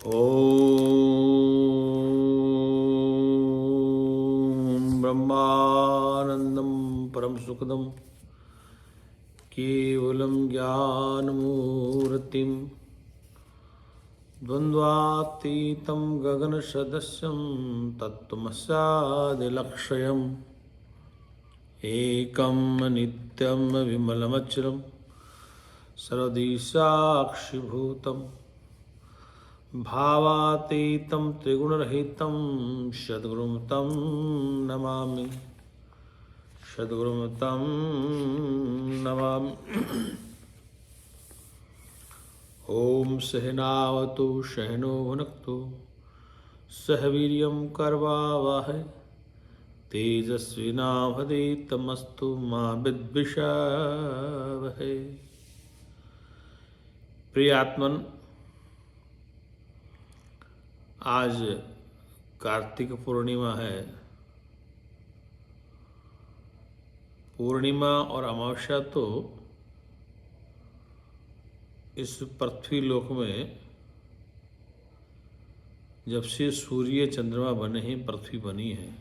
ॐ ब्रह्मानन्दं परम सुखदं केवलं ज्ञानमूर्तिं द्वन्द्वातीतं गगनसदृशं तत्त्वमस्यादिलक्ष्यम् एकं नित्यं विमलमचलं सर्वदी साक्षिभूतं भावातीतं त्रिगुणरहितं सद्गुरुं तं नमामि। सद्गुरुं तं नमामि। ॐ सहनावतु सहनो भुनक्तु सह वीर्यं करवावहै तेजस्विनावधीतमस्तु मा विद्विषावहै। प्रियात्मन, आज कार्तिक पूर्णिमा है। पूर्णिमा और अमावस्या तो इस पृथ्वी लोक में जब से सूर्य चंद्रमा बने हैं, पृथ्वी बनी है,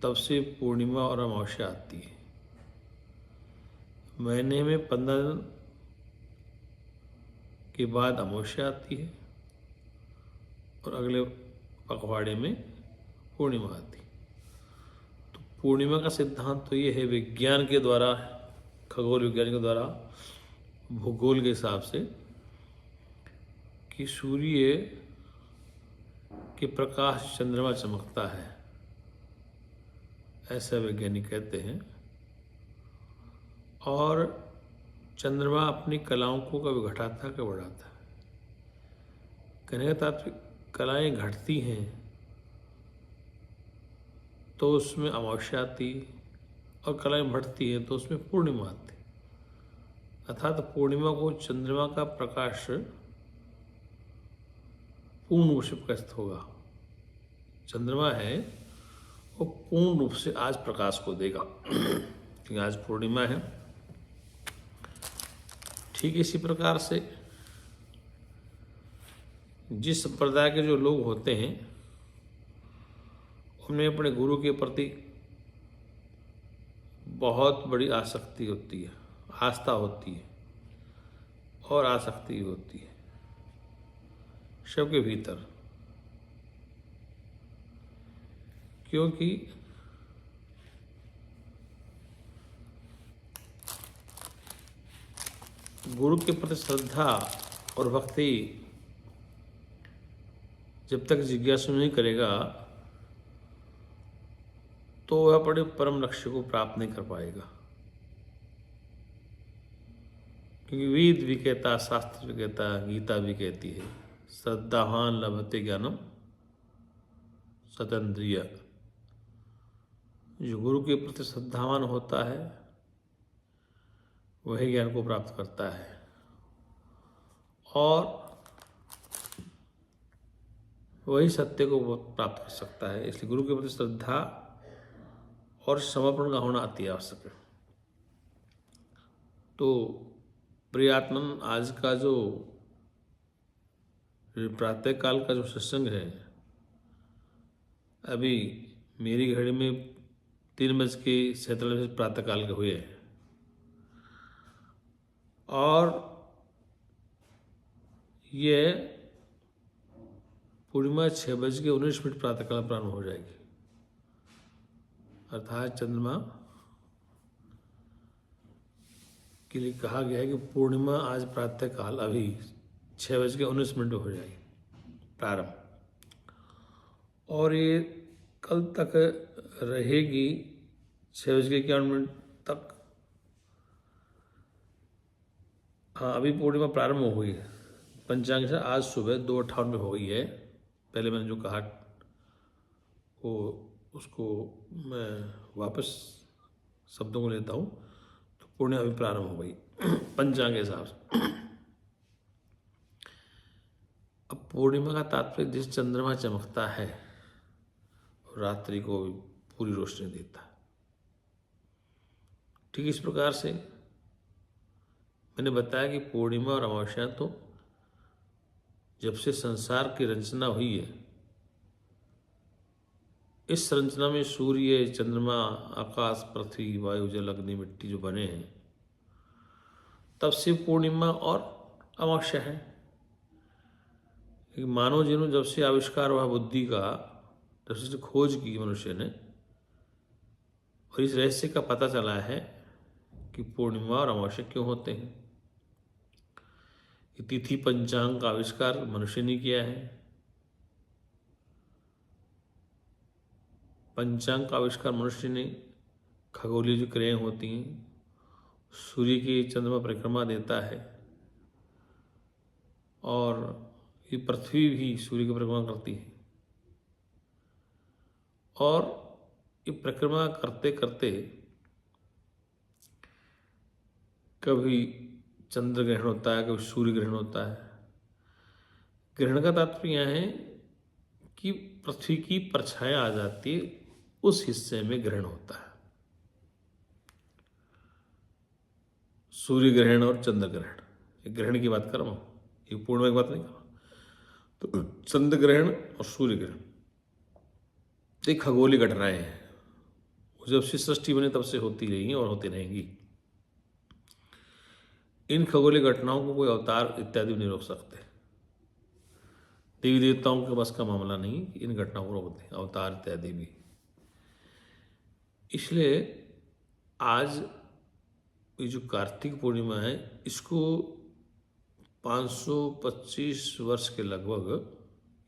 तब से पूर्णिमा और अमावस्या आती है। महीने में 15 दिन के बाद अमावस्या आती है और अगले पखवाड़े में पूर्णिमा आती है। तो पूर्णिमा का सिद्धांत तो ये है विज्ञान के द्वारा, खगोल विज्ञान के द्वारा, भूगोल के हिसाब से, कि सूर्य के प्रकाश चंद्रमा चमकता है, ऐसा वैज्ञानिक कहते हैं। और चंद्रमा अपनी कलाओं को कभी घटाता कभी बढ़ाता है। कहने का तात्पर्य, कलाएं घटती हैं तो उसमें अमावस्या आती, और कलाएं बढ़ती हैं तो उसमें पूर्णिमा आती। अर्थात पूर्णिमा को चंद्रमा का प्रकाश पूर्ण रूप से प्रकाशित होगा। चंद्रमा है वो पूर्ण रूप से आज प्रकाश को देगा क्योंकि आज पूर्णिमा है। ठीक इसी प्रकार से जिस संप्रदाय के जो लोग होते हैं उनमें अपने गुरु के प्रति बहुत बड़ी आसक्ति होती है, आस्था होती है और आसक्ति होती है सबके भीतर। क्योंकि गुरु के प्रति श्रद्धा और भक्ति जब तक जिज्ञासु नहीं करेगा तो वह अपने परम लक्ष्य को प्राप्त नहीं कर पाएगा। क्योंकि वेद भी कहता, शास्त्र भी कहता, गीता भी कहती है, श्रद्धावान लभते ज्ञानम सतेन्द्रिय। जो गुरु के प्रति श्रद्धावान होता है वही ज्ञान को प्राप्त करता है और वही सत्य को प्राप्त कर सकता है। इसलिए गुरु के प्रति श्रद्धा और समर्पण का होना अति आवश्यक है। तो प्रियात्मन, आज का जो प्रातः काल का जो सत्संग है, अभी मेरी घड़ी में 3:47 प्रातः काल के हुए हैं और ये पूर्णिमा 6:19 प्रातःकाल प्रारंभ हो जाएगी। अर्थात चंद्रमा के लिए कहा गया है कि पूर्णिमा आज प्रातःकाल अभी 6:19 हो जाएगी प्रारंभ, और ये कल तक रहेगी 6:51 तक। हाँ, अभी पूर्णिमा प्रारंभ हो गई है पंचांग से, आज सुबह 2:58 हो गई है। पहले मैंने जो कहा वो उसको मैं वापस शब्दों को लेता हूँ। तो पूर्णिमा अभी प्रारंभ हो गई पंचांग के हिसाब से। अब पूर्णिमा का तात्पर्य जिस चंद्रमा चमकता है रात्रि को पूरी रोशनी देता है। ठीक इस प्रकार से मैंने बताया कि पूर्णिमा और अमावस्या तो जब से संसार की रचना हुई है, इस संरचना में सूर्य, चंद्रमा, आकाश, पृथ्वी, वायु, जल, अग्नि, मिट्टी जो बने हैं, तब से पूर्णिमा और अमावस्या है। मानव जीवन जब से आविष्कार हुआ बुद्धि का, जब से खोज की मनुष्य ने, और इस रहस्य का पता चला है कि पूर्णिमा और अमावस्या क्यों होते हैं। तिथि पंचांग का आविष्कार मनुष्य ने किया है। पंचांग का आविष्कार मनुष्य ने, खगोलीय जो क्रियाएं होती हैं, सूर्य की चंद्रमा परिक्रमा देता है, और ये पृथ्वी भी सूर्य की परिक्रमा करती है। और ये परिक्रमा करते करते कभी चंद्र ग्रहण होता है, कभी सूर्य ग्रहण होता है। ग्रहण का तात्पर्य यह है कि पृथ्वी की परछाया आ जाती है, उस हिस्से में ग्रहण होता है। सूर्य ग्रहण और चंद्र ग्रहण, ग्रहण की बात कर रहा हूँ, ये पूर्णिमा की बात नहीं कर रहा। तो चंद्र ग्रहण और सूर्य ग्रहण ये खगोलीय घटनाएं हैं, जब से सृष्टि बनी तब से होती रही हैं और होती रहेंगी। इन खगोलीय घटनाओं को कोई अवतार इत्यादि नहीं रोक सकते। देवी देवताओं के बस का मामला नहीं इन घटनाओं को रोकते, अवतार इत्यादि भी। इसलिए आज ये जो कार्तिक पूर्णिमा है, इसको 525 वर्ष के लगभग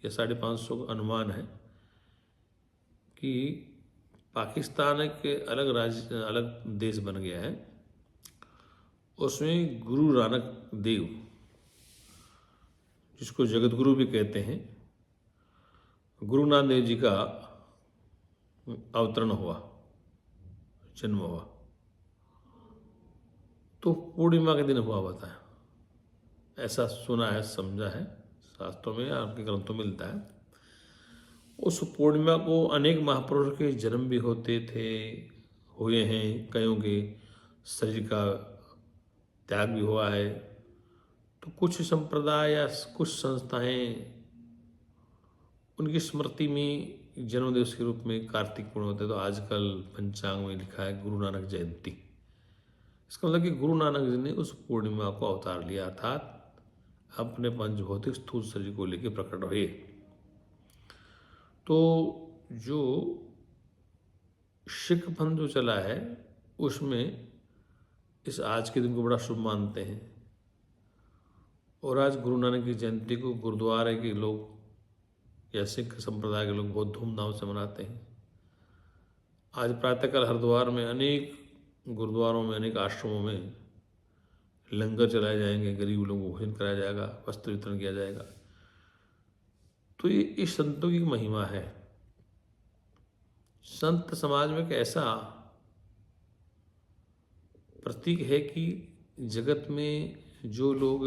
या 550 का अनुमान है कि पाकिस्तान एक अलग राज्य, अलग देश बन गया है। उसमें गुरु नानक देव, जिसको जगत गुरु भी कहते हैं, गुरु नानक देव जी का अवतरण हुआ, जन्म हुआ, तो पूर्णिमा के दिन हुआ बताया। ऐसा सुना है, समझा है, शास्त्रों में, आपके ग्रंथों में मिलता है। उस पूर्णिमा को अनेक महापुरुषों के जन्म भी होते थे, हुए हैं, कईयों के शरीर का त्याग भी हुआ है। तो कुछ संप्रदाय या कुछ संस्थाएं उनकी स्मृति में जन्मदिवस के रूप में कार्तिक पूर्णिमा होते। तो आजकल पंचांग में लिखा है गुरु नानक जयंती। इसका मतलब कि गुरु नानक जी ने उस पूर्णिमा को अवतार लिया, अर्थात अपने पंचभौतिक स्थूल शरीर को लेकर प्रकट हुए। तो जो सिख पंथ जो चला है, उसमें इस आज के दिन को बड़ा शुभ मानते हैं। और आज गुरु नानक की जयंती को गुरुद्वारे के लोग या सिख संप्रदाय के लोग बहुत धूमधाम से मनाते हैं। आज प्रातःकाल हरिद्वार में अनेक गुरुद्वारों में, अनेक आश्रमों में लंगर चलाए जाएंगे, गरीब लोगों को भोजन कराया जाएगा, वस्त्र वितरण किया जाएगा। तो ये इस संतों की महिमा है। संत समाज में एक ऐसा प्रतीक है कि जगत में जो लोग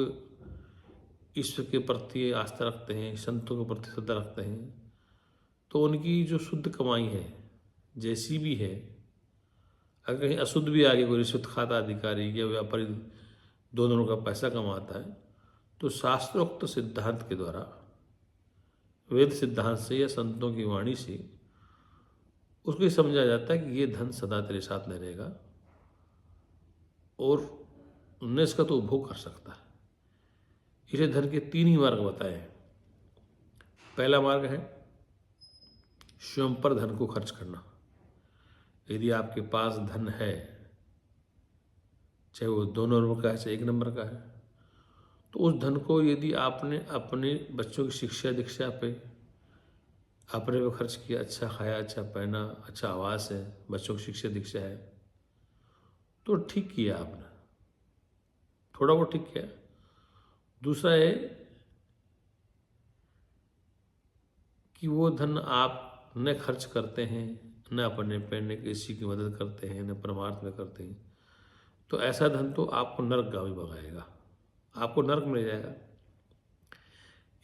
ईश्वर के प्रति आस्था रखते हैं, संतों के प्रति श्रद्धा रखते हैं, तो उनकी जो शुद्ध कमाई है, जैसी भी है, अगर कहीं अशुद्ध भी आगे कोई रिश्वत खाता अधिकारी या व्यापारी दोनों का पैसा कमाता है, तो शास्त्रोक्त सिद्धांत के द्वारा, वेद सिद्धांत से या संतों की वाणी से उसको ये समझा जाता है कि ये धन सदा तेरे साथ नहीं रहेगा और न इसका तो उपभोग कर सकता है। इसे धन के 3 ही मार्ग बताए हैं। पहला मार्ग है स्वयं पर धन को खर्च करना। यदि आपके पास धन है, चाहे वो 2 नंबर का है चाहे 1 नंबर का है, तो उस धन को यदि आपने अपने बच्चों की शिक्षा दीक्षा पे आपने वो खर्च किया, अच्छा खाया, अच्छा पहना, अच्छा आवास है, बच्चों की शिक्षा दीक्षा है, तो ठीक किया आपने, थोड़ा बहुत ठीक किया। दूसरा है कि वो धन आप न खर्च करते हैं, न अपने पैने किसी की मदद करते हैं, न परमार्थ में करते हैं, तो ऐसा धन तो आपको नरकगामी भगाएगा, आपको नरक मिल जाएगा।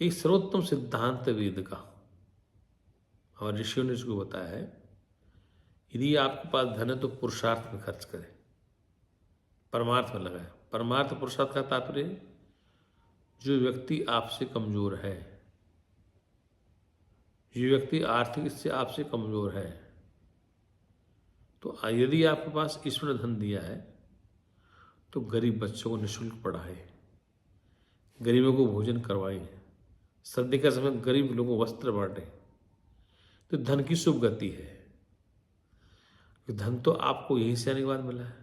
एक सर्वोत्तम सिद्धांत वेद का हमारे ऋषियों ने इसको बताया है। यदि आपके पास धन है तो पुरुषार्थ में खर्च करें, परमार्थ में लगाए। परमार्थ पुरुषार्थ का तात्पर्य जो व्यक्ति आपसे कमज़ोर है, जो व्यक्ति आर्थिक इससे आपसे कमज़ोर है, तो यदि आपके पास ईश्वर ने धन दिया है तो गरीब बच्चों को निःशुल्क पढ़ाए, गरीबों को भोजन करवाए, सर्दी का समय गरीब लोगों को वस्त्र बांटे। तो धन की शुभ गति है। धन तो आपको यहीं से आने के बाद मिला है।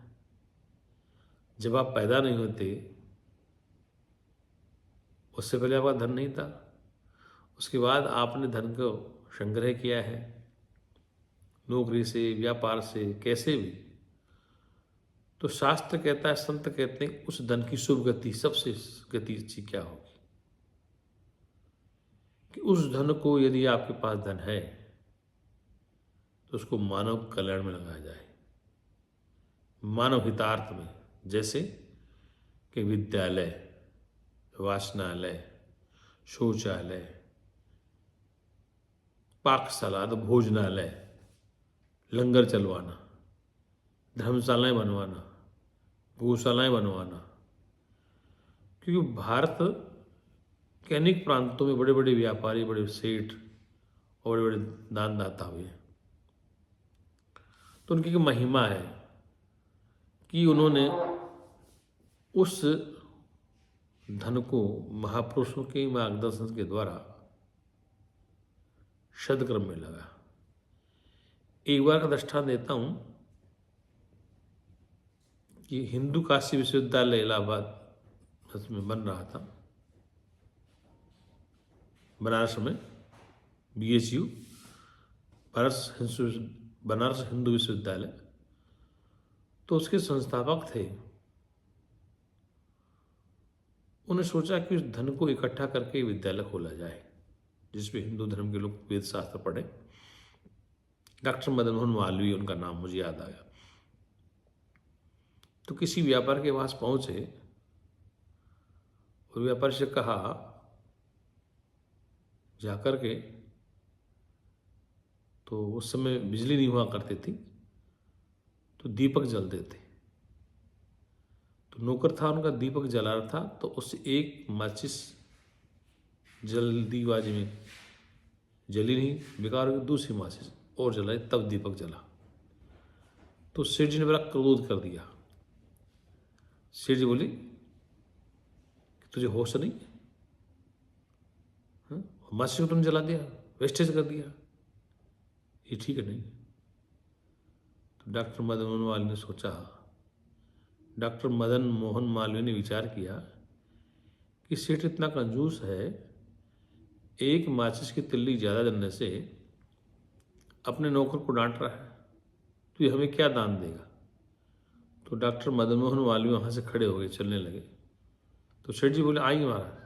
जब आप पैदा नहीं होते उससे पहले आपका धन नहीं था, उसके बाद आपने धन को संग्रह किया है, नौकरी से, व्यापार से, कैसे भी। तो शास्त्र कहता है, संत कहते हैं, उस धन की शुभ गति, सबसे गति अच्छी क्या होगी कि उस धन को, यदि आपके पास धन है तो उसको मानव कल्याण में लगाया जाए, मानव हितार्थ में। जैसे कि विद्यालय, वाचनालय, शौचालय, पाकशाला, भोजनालय, लंगर चलवाना, धर्मशालाएं बनवाना, गौशालाएं बनवाना। क्योंकि भारत के अनेक प्रांतों में बड़े बड़े व्यापारी, बड़े सेठ और बड़े बड़े दानदाता हुए हैं। तो उनकी एक महिमा है कि उन्होंने उस धन को महापुरुषों के मार्गदर्शन के द्वारा सदकर्म में लगा। एक बार का दृष्टांत देता हूं कि हिंदू काशी विश्वविद्यालय इलाहाबाद में बन रहा था, बनारस में, BHU, बनारस हिंदू विश्वविद्यालय। तो उसके संस्थापक थे, उन्हें सोचा कि उस धन को इकट्ठा करके विद्यालय खोला जाए जिसमें हिंदू धर्म के लोग वेद शास्त्र पढ़े। डॉक्टर मदन मोहन मालवीय उनका नाम मुझे याद आया। तो किसी व्यापार के पास पहुंचे और व्यापारी से कहा जाकर के, तो उस समय बिजली नहीं हुआ करती थी तो दीपक जलते थे। तो नौकर था उनका, दीपक जला रहा था, तो उससे एक माचिस जल्दीबाजी में जली नहीं, बेकार हो गई, दूसरी माचिस और जलाई, तब दीपक जला। तो सेठ जी ने बड़ा क्रोध कर दिया। सेठ जी बोली कि तुझे होश नहीं, माचिस को तुमने जला दिया, वेस्टेज कर दिया, ये ठीक है नहीं। तो डॉक्टर मदन मोहन मालवीय ने सोचा, डॉक्टर मदन मोहन मालवीय ने विचार किया कि सेठ इतना कंजूस है, एक माचिस की तिल्ली ज़्यादा जलने से अपने नौकर को डांट रहा है, तो ये हमें क्या दान देगा। तो डॉक्टर मदन मोहन मालवीय वहाँ से खड़े हो गए, चलने लगे। तो सेठ जी बोले, आइए महाराज,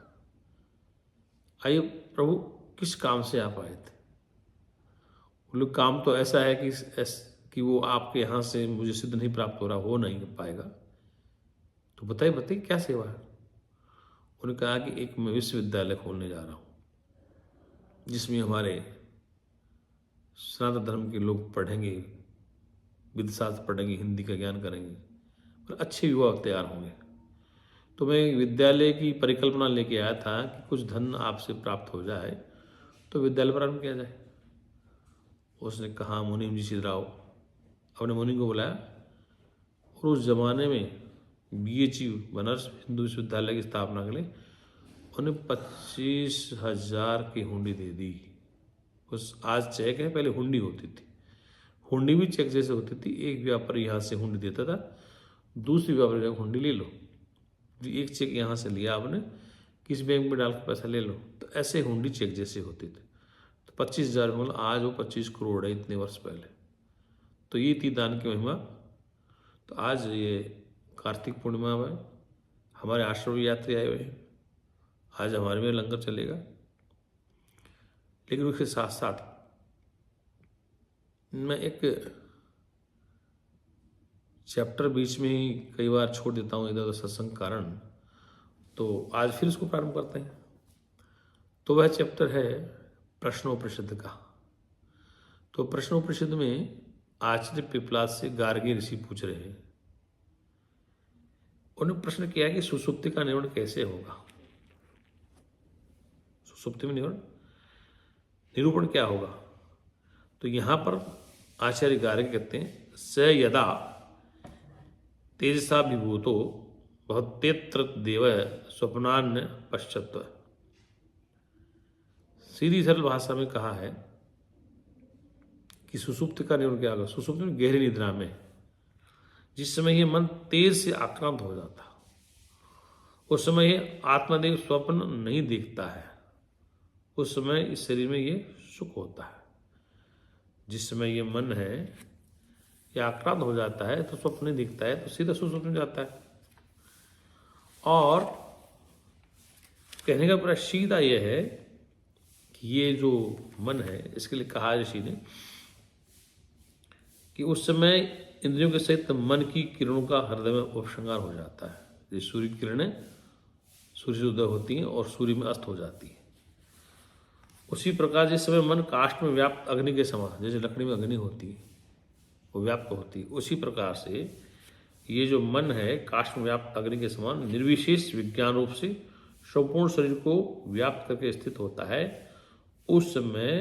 आइए प्रभु, किस काम से आप आए थे। बोले, काम तो ऐसा है कि वो आपके यहाँ से मुझे सिद्ध नहीं प्राप्त हो रहा, हो नहीं पाएगा। तो बताइए बताइए क्या सेवा है। उन्होंने कहा कि एक मैं विश्वविद्यालय खोलने जा रहा हूँ जिसमें हमारे सनातन धर्म के लोग पढ़ेंगे, विद्याशास्त्र पढ़ेंगे, हिंदी का ज्ञान करेंगे और अच्छे युवा तैयार होंगे। तो मैं विद्यालय की परिकल्पना लेके आया था कि कुछ धन आपसे प्राप्त हो जाए तो विद्यालय प्रारंभ किया जाए। उसने कहा, मुनीम जी सिद्धराव, अपने मुनि को बुलाया और उस जमाने में BHU बनारस हिंदू विश्वविद्यालय की स्थापना के लिए उन्हें 25,000 की हुंडी दे दी। उस आज चेक है, पहले हुंडी होती थी, हुंडी भी चेक जैसे होती थी। एक व्यापारी यहाँ से हुंडी देता था, दूसरी व्यापारी का हुंडी ले लो, एक चेक यहाँ से लिया आपने, किस बैंक में डाल के पैसा ले लो। तो ऐसे हुंडी चेक जैसे होती थी। तो 25,000 मतलब आज वो 25 करोड़ है, इतने वर्ष पहले। तो ये थी दान की महिमा। तो आज ये कार्तिक पूर्णिमा में हमारे आश्रम में यात्री आए हुए हैं, आज हमारे में लंगर चलेगा। लेकिन उसके साथ साथ मैं एक चैप्टर बीच में ही कई बार छोड़ देता हूँ इधर उधर सत्संग कारण, तो आज फिर इसको प्रारंभ करते हैं। तो वह चैप्टर है प्रश्नोपनिषद का। तो प्रश्नोपनिषद में आचार्य पिपलाद से गार्गी ऋषि पूछ रहे हैं। उन्होंने प्रश्न किया कि सुसुप्ति का निर्माण कैसे होगा। सुसुप्ति में निरूपण क्या होगा? तो यहाँ पर आचार्य गार्ग्य कहते हैं स यदा तेजसा विभूतो भवत्यत्र देव स्वप्नान्न पश्चत्व। सीधी सरल भाषा में कहा है कि सुसुप्ति का निरूपण क्या होगा? सुसुप्ति में गहरी निद्रा में जिस समय ये मन तेज से आक्रांत हो जाता, उस समय ये आत्मदेव स्वप्न नहीं देखता है, उस समय इस शरीर में ये सुख होता है। जिस समय ये मन है ये आक्रांत हो जाता है तो स्वप्न नहीं दिखता है, तो सीधा सुसुप्ति में जाता है। और कहने का पूरा सीधा यह है कि ये जो मन है, इसके लिए कहा ऋषि ने कि उस समय इंद्रियों के सहित मन की किरणों का हृदय में उपसंहार हो जाता है। ये सूर्य की किरणें सूर्य से उदय होती हैं और सूर्य में अस्त हो जाती है। उसी प्रकार जिस समय मन काष्ठ में व्याप्त अग्नि के समान, जैसे लकड़ी में अग्नि होती है वो व्याप्त होती है, उसी प्रकार से ये जो मन है काष्ठ में व्याप्त अग्नि के समान निर्विशेष विज्ञान रूप से संपूर्ण शरीर को व्याप्त करके स्थित होता है। उस समय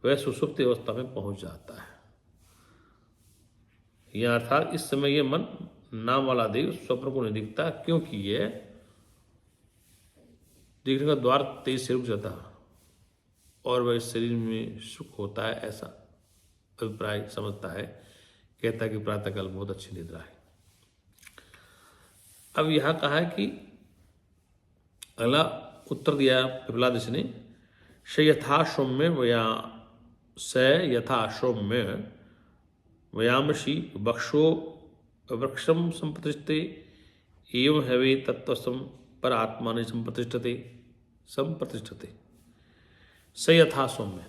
वह सुसुप्ति अवस्था में पहुंच जाता है। यह अर्थात इस समय यह मन नाम वाला देव स्वप्न को नहीं दिखता, क्योंकि यह देखने का द्वार तेज से रुक जाता है और वह इस शरीर में सुख होता है, ऐसा अभिप्राय समझता है। कहता है कि प्रातःकाल बहुत अच्छी निद्रा है। अब यहां कहा है कि अगला उत्तर दिया पिपलाद ऋषि ने, स यथा सौम्य वया स यथा सौम्य वयामसी वक्षो वृक्षम संप्रतिष्ठते एवं हवे तत्वसम पर आत्मा संप्रतिष्ठते। स यथा सौम्य,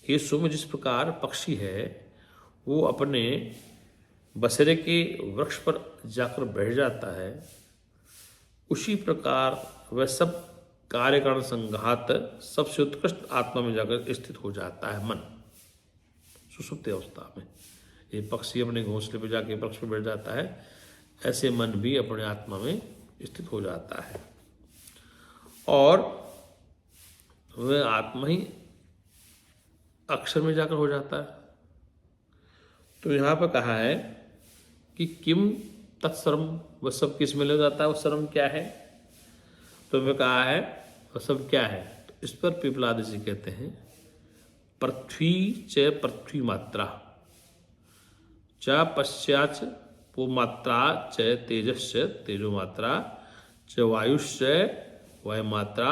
ये सौम्य जिस प्रकार पक्षी है वो अपने बसेरे के वृक्ष पर जाकर बैठ जाता है, उसी प्रकार वह सब कार्यकारण संघात सबसे उत्कृष्ट आत्मा में जाकर स्थित हो जाता है मन सुसुप्ति अवस्था में। ये पक्षी अपने घोंसले पर जाके वृक्ष पर बैठ जाता है, ऐसे मन भी अपने आत्मा में स्थित हो जाता है और वह आत्मा ही अक्षर में जाकर हो जाता है। तो यहाँ पर कहा है कि किम तत्सर्वम, वह सब किस में ले जाता है, वह सर्वम क्या है? तो वह कहा है वह सब क्या है? तो इस पर पिपलाद जी कहते हैं पृथ्वी च पृथ्वी मात्रा च पश्चाच वो मात्रा च तेजश्च तेजो मात्रा च वायुश्च वायु मात्रा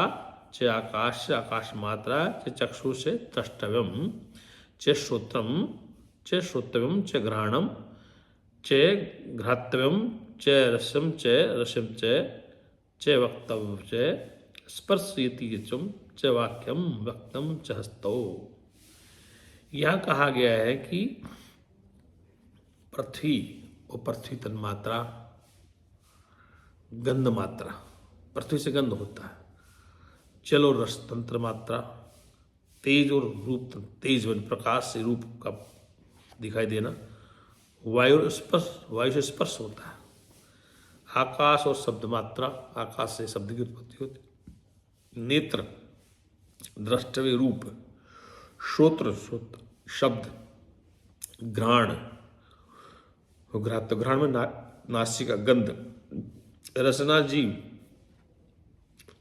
च आकाश आकाश मात्रा च चक्षुष द्रष्टव्यम च श्रोतव्यम च घ्राणम च घ्रातव्यम च रसम च वक्तव्यम च स्पर्शयति च वाक्यम वक्तम च हस्तौ। यहाँ कहा गया है कि पृथ्वी और पृथ्वी तन्मात्रा, गंध मात्रा, पृथ्वी से गंध होता है, जल और रस तंत्र मात्रा, तेज और रूप, तेज वन प्रकाश से रूप का दिखाई देना, वायु और स्पर्श, वायु से स्पर्श होता है, आकाश और शब्द मात्रा, आकाश से शब्द की उत्पत्ति होती, नेत्र द्रष्टव्य रूप, श्रोत्र शब्द, घ्राण घ्राण में नासिका गंध, रसना जीव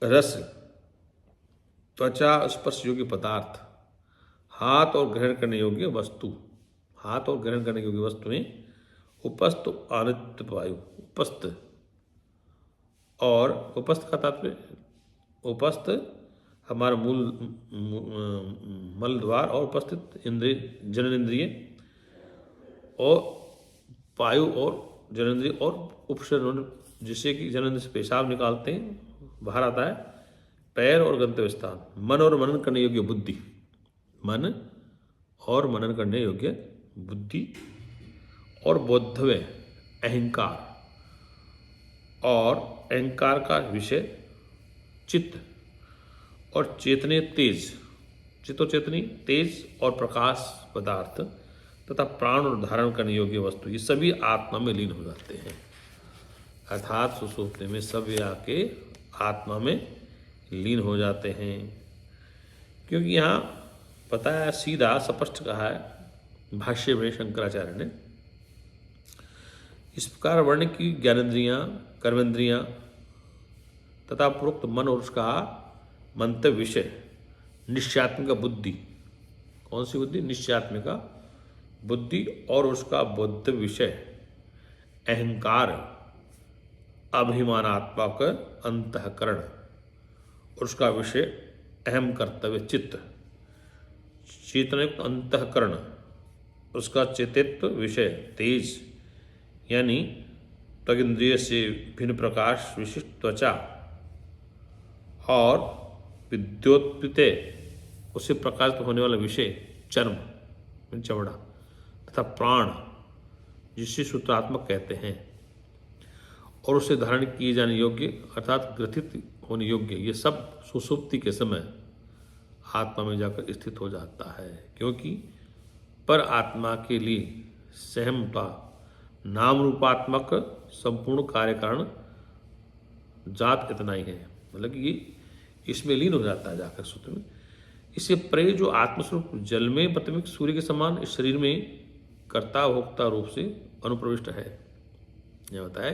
रस, त्वचा स्पर्श योग्य पदार्थ, हाथ और ग्रहण करने योग्य वस्तु, हाथ और ग्रहण करने योग्य वस्तु में उपस्थ आनित्य वायु, उपस्थ और उपस्थ का तात्पर्य उपस्थ हमारा मूल मल द्वार और उपस्थित इंद्रिय जननेन्द्रिय और वायु और जननेन्द्रिय और उपसर्ग, जिससे कि जननेन्द्रिय से पेशाब निकालते हैं बाहर आता है, पैर और गंतव्य स्थान, मन और मनन करने योग्य बुद्धि, मन और मनन करने योग्य बुद्धि और बोधव्य अहंकार और अहंकार का विषय चित्त और चेतने तेज, चित्तो चेतनी तेज और प्रकाश पदार्थ तथा प्राण और धारण करने योग्य वस्तु, ये सभी आत्मा में लीन हो जाते हैं। अर्थात सुसुप्ति में सब आके आत्मा में लीन हो जाते हैं। क्योंकि यहाँ पता है, सीधा स्पष्ट कहा है भाष्य में शंकराचार्य ने, इस प्रकार वर्ण की ज्ञानेन्द्रियाँ, कर्मेंद्रियाँ तथा पूर्वोक्त मन और उसका मंतव्य विषय, निश्चयात्मिका बुद्धि, कौन सी बुद्धि? निश्चयात्मिका बुद्धि और उसका बुद्ध विषय अहंकार, अभिमानात्मक अंतःकरण और उसका विषय अहम कर्तव्य चित्त, चेतनयुक्त अंतःकरण, उसका चेतित्व विषय तेज यानी त्वगिंद्रिय से भिन्न प्रकाश विशिष्ट त्वचा और विद्योत्पिते उससे प्रकाशित होने वाला विषय चर्म चमड़ा तथा प्राण जिसे सूत्रात्मक कहते हैं और उसे धारण किए जाने योग्य अर्थात ग्रथित होने योग्य, ये सब सुसुप्ति के समय आत्मा में जाकर स्थित हो जाता है। क्योंकि पर आत्मा के लिए सहमता नाम रूपात्मक संपूर्ण कार्य कारण जात इतना ही है, मतलब कि ये इसमें लीन हो जाता है जाकर सूत्र में। इससे परे जो आत्मस्वरूप जल में प्रतिबिंब सूर्य के समान इस शरीर में कर्ता भोक्ता रूप से अनुप्रविष्ट है। यह होता है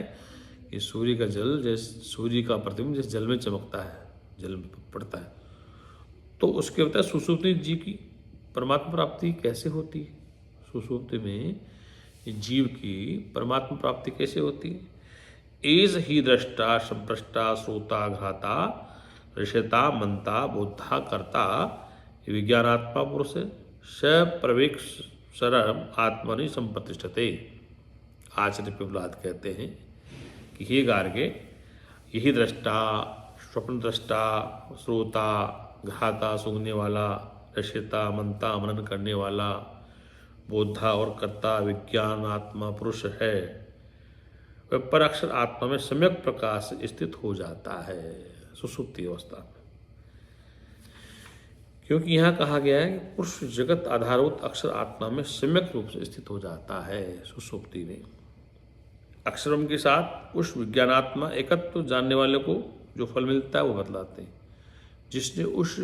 कि सूर्य का जल जैसे सूर्य का प्रतिबिंब जैसे जल में चमकता है, जल में पड़ता है, तो उसके होता है सुसुप्ति जीव की परमात्मा प्राप्ति कैसे होती है? सुसुप्ति में जीव की परमात्मा प्राप्ति कैसे होती है? एज ही दृष्टा संप्रष्टा श्रोता घ्राता ऋषता मंता बोधा कर्ता विज्ञानात्मा पुरुष स प्रवेक्षरम आत्मनि संप्रतिष्ठते। आचार्य पिपलाद कहते हैं कि हे गार्गे, यही दृष्टा, स्वप्न दृष्टा, श्रोता, घ्राता सूंघने वाला, रक्षिता मंता मनन करने वाला, बोधा और कर्ता विज्ञान आत्मा पुरुष है, वह पर अक्षर आत्मा में सम्यक प्रकाश से स्थित हो जाता है सुसुप्ति अवस्था में। क्योंकि यहाँ कहा गया है कि पुरुष जगत आधारभूत अक्षर आत्मा में सम्यक रूप से स्थित हो जाता है सुसुप्ति में। अक्षरम के साथ उस विज्ञानात्मा एकत्व जानने वाले को जो फल मिलता है वो बतलाते हैं। जिसने उस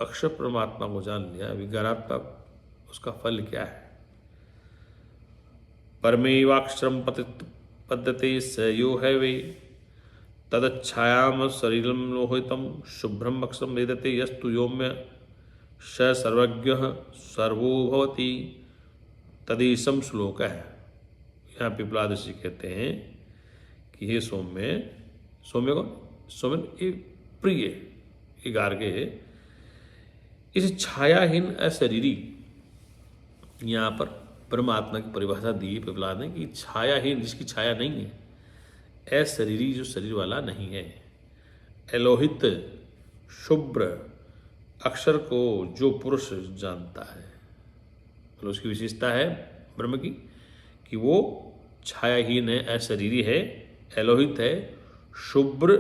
अक्षर परमात्मा को जान लिया, विज्ञानात्मक, उसका फल क्या है? परमेवाक्षरम पद्धति स यो है वे तदच्छायाम शरीरम लोहितम शुभ्रम अक्षरम वेदते यस्तु योम्य स सर्वज्ञ सर्वो भवति तदीसम श्लोक है। यहाँ पिपलाद ऋषि कहते हैं कि हे सौम्य, सौम्य को सौम्य प्रिय, ये गार्गे, इस छायाहीन अशरीरी, यहाँ पर परमात्मा की परिभाषा दी पिपलाद ने कि छायाहीन, जिसकी छाया नहीं है, अशरीरी जो शरीर वाला नहीं है, अलोहित शुभ्र अक्षर को जो पुरुष जानता है, मतलब उसकी विशेषता है ब्रह्म की कि वो छायाहीन है, अशरीरी है, अलोहित है, शुभ्र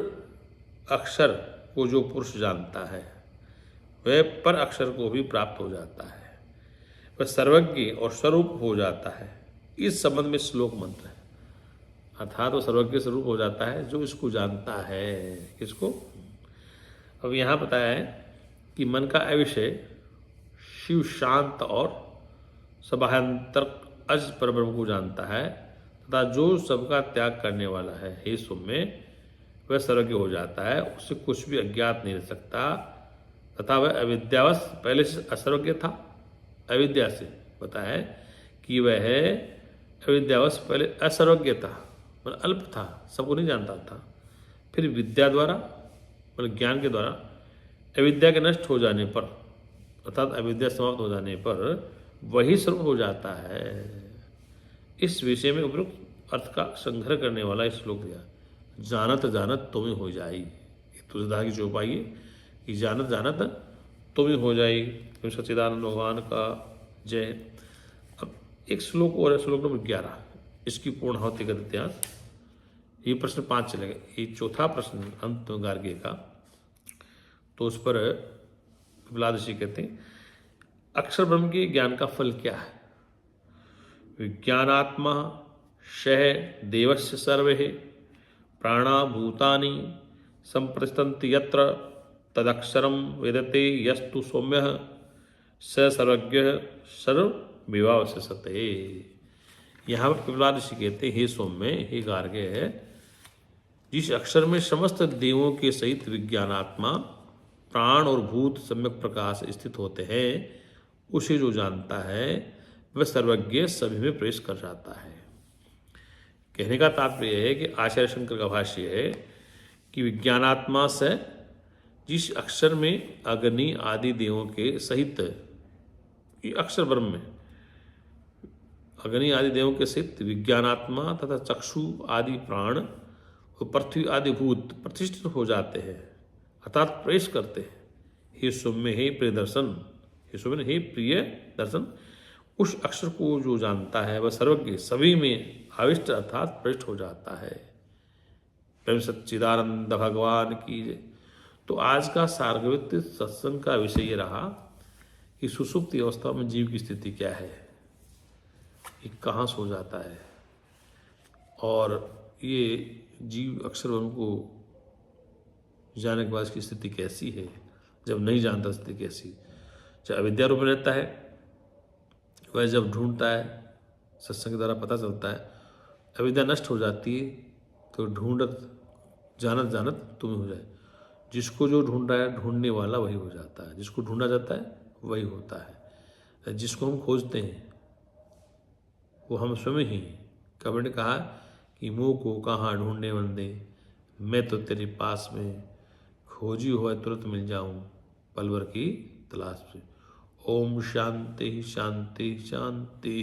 अक्षर को जो पुरुष जानता है वह पर अक्षर को भी प्राप्त हो जाता है, वह सर्वज्ञ और स्वरूप हो जाता है। इस संबंध में श्लोक मंत्र है, अर्थात वो सर्वज्ञ स्वरूप हो जाता है जो इसको जानता है। किसको? अब यहाँ बताया है कि मन का अविषय शिव शांत और सबाहंतर अज परब्रह्म को जानता है तथा जो सबका त्याग करने वाला है, हे सौम्य, वह सर्वज्ञ हो जाता है, उससे कुछ भी अज्ञात नहीं रह सकता तथा वह अविद्यावश पहले से असर्वज्ञ था। अविद्या से बताया है कि वह अविद्यावश पहले असर्वज्ञ था, मतलब अल्प था, सबको नहीं जानता था। फिर विद्या द्वारा, मतलब ज्ञान के द्वारा अविद्या के नष्ट हो जाने पर अर्थात अविद्या समाप्त हो जाने पर वही स्वरूप हो जाता है। इस विषय में उपयुक्त अर्थ का संग्रह करने वाला इस श्लोक दिया, जानत जानत तुम्हें हो जाई। तुलसीदास की चौपाई है कि जानत जानत तुम्हें हो जाई। तो सच्चिदानंद भगवान का जय। अब एक श्लोक और है, श्लोक नंबर 11, इसकी पूर्णाहुति का इतिहास। ये प्रश्न 5 चलेगा, ये चौथा प्रश्न अंत गार्गे का। तो उस पर पिपलाद ऋषि कहते हैं, अक्षर ब्रह्म के ज्ञान का फल क्या है? विज्ञानात्मा शह देवस्य सर्वे प्राणा भूतानि संप्रतिष्ठन्ति यत्र तदक्षरम वेदते यस्तु सौम्य स सर्वज्ञ सर्वविभावसते। यहाँ पर पिपलाद ऋषि कहते, हे सौम्य, हे गार्ग्य, जिस अक्षर में समस्त देवों के सहित विज्ञानात्मा प्राण और भूत सम्यक प्रकाश स्थित होते हैं, उसे जो जानता है वह सर्वज्ञ सभी में प्रवेश कर जाता है। कहने का तात्पर्य है कि आचार्य शंकर का भाष्य है कि विज्ञानात्मा से जिस अक्षर में अग्नि आदि देवों के सहित, ये अक्षर ब्रह्म में अग्नि आदि देवों के सहित विज्ञानात्मा तथा चक्षु आदि प्राण और पृथ्वी आदि भूत प्रतिष्ठित हो जाते हैं, अर्थात प्रवेश करते हैं। हे सौम्य, हे प्रिय दर्शन, हे सौम्य, हे प्रिय दर्शन, उस अक्षर को जो जानता है वह सर्वज्ञ सभी में आविष्ट अर्थात प्रविष्ट हो जाता है। प्रेम सच्चिदानंद भगवान की जय। तो आज का सार्वत्रिक सत्संग का विषय ये रहा कि सुषुप्ति अवस्था में जीव की स्थिति क्या है, ये कहाँ सो जाता है, और ये जीव अक्षर ब्रह्म को जानने के बाद इसकी स्थिति कैसी है, जब नहीं जानता स्थिति कैसी। चाहे अविद्या रूप में रहता है, वह जब ढूंढता है, सत्संग के द्वारा पता चलता है, अविद्या नष्ट हो जाती है, तो ढूंढत जानत जानत तुम्हें हो जाए। जिसको जो ढूंढ रहा है, ढूंढने वाला वही हो जाता है, जिसको ढूंढा जाता है वही होता है। जिसको हम खोजते हैं वो हम स्वयं ही। कबीर ने कहा कि मुँह को कहाँ ढूंढने बंदे, मैं तो तेरे पास में, खोजी हो तुरंत मिल जाऊं पल भर की तलाश में। ओम शांति शांति शांति।